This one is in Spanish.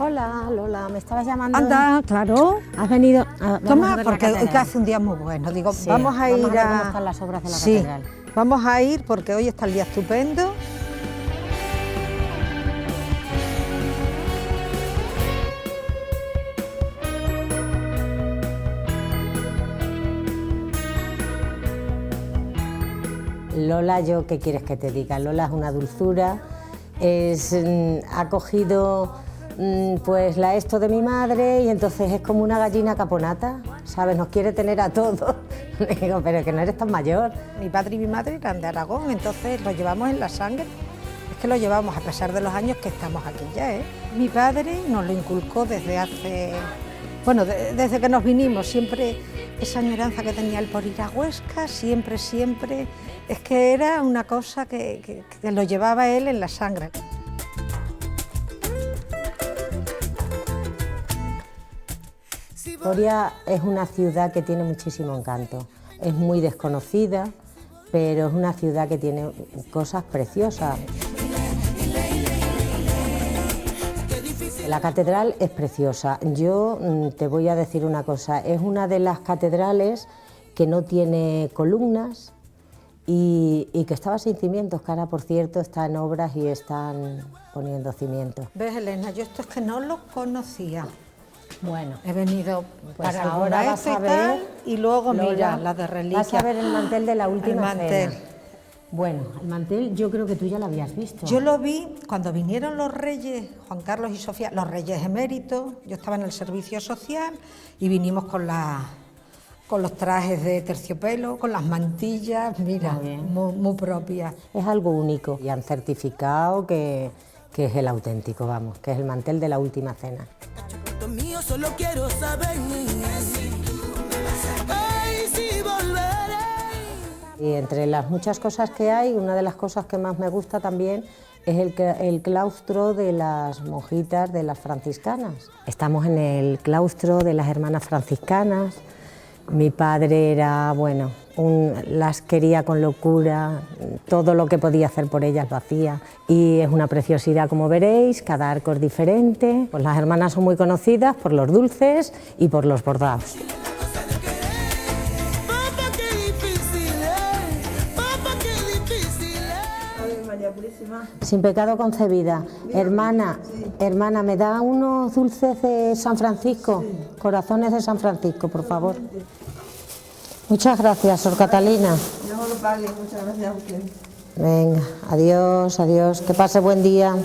Hola, Lola, ¿me estabas llamando? Anda, claro. ¿Has venido? Toma, porque hoy que hace un día muy bueno. Digo, Sí, vamos a ir ver a... cómo están las obras de la sí, catedral. vamos a ir porque hoy está el día estupendo. Lola, ¿yo qué quieres que te diga? Lola es una dulzura, ha cogido pues la esto de mi madre y entonces es como una gallina caponata, ¿sabes? Nos quiere tener a todos. Le digo, pero que no eres tan mayor. Mi padre y mi madre eran de Aragón, entonces lo llevamos en la sangre. Es que lo llevamos a pesar de los años que estamos aquí ya, ¿eh? Mi padre nos lo inculcó desde hace... Bueno, desde que nos vinimos, siempre esa añoranza que tenía él por ir a Huesca, siempre, es que era una cosa que lo llevaba él en la sangre. Soria es una ciudad que tiene muchísimo encanto, es muy desconocida, pero es una ciudad que tiene cosas preciosas. La catedral es preciosa. Yo te voy a decir una cosa, es una de las catedrales que no tiene columnas y que estaba sin cimientos, que ahora, por cierto, está en obras y están poniendo cimientos. ¿Ves, Elena? Yo esto es que no los conocía. Bueno, he venido pues para ahora vas a ver, y luego, Lola, mira, la de reliquia. Vas a ver el mantel de la última mantel. cena. Bueno, el mantel yo creo que tú ya lo habías visto. Yo lo vi cuando vinieron los reyes, Juan Carlos y Sofía, los reyes eméritos. Yo estaba en el servicio social y vinimos con los trajes de terciopelo, con las mantillas, mira, muy propias. Es algo único y han certificado que es el auténtico, vamos, que es el mantel de la última cena. Mío, solo quiero saber ay, si volveré. Y entre las muchas cosas que hay, una de las cosas que más me gusta también es el claustro de las monjitas de las franciscanas. Estamos en el claustro de las hermanas franciscanas. Mi padre era, bueno, las quería con locura, todo lo que podía hacer por ellas lo hacía. Y es una preciosidad, como veréis, cada arco es diferente. Pues las hermanas son muy conocidas por los dulces y por los bordados. Sin pecado concebida. Hermana, hermana, ¿me da unos dulces de San Francisco? Sí. Corazones de San Francisco, por favor. Muchas gracias, Sor Catalina. No lo pague, muchas gracias a usted. Venga, adiós, adiós. Que pase buen día.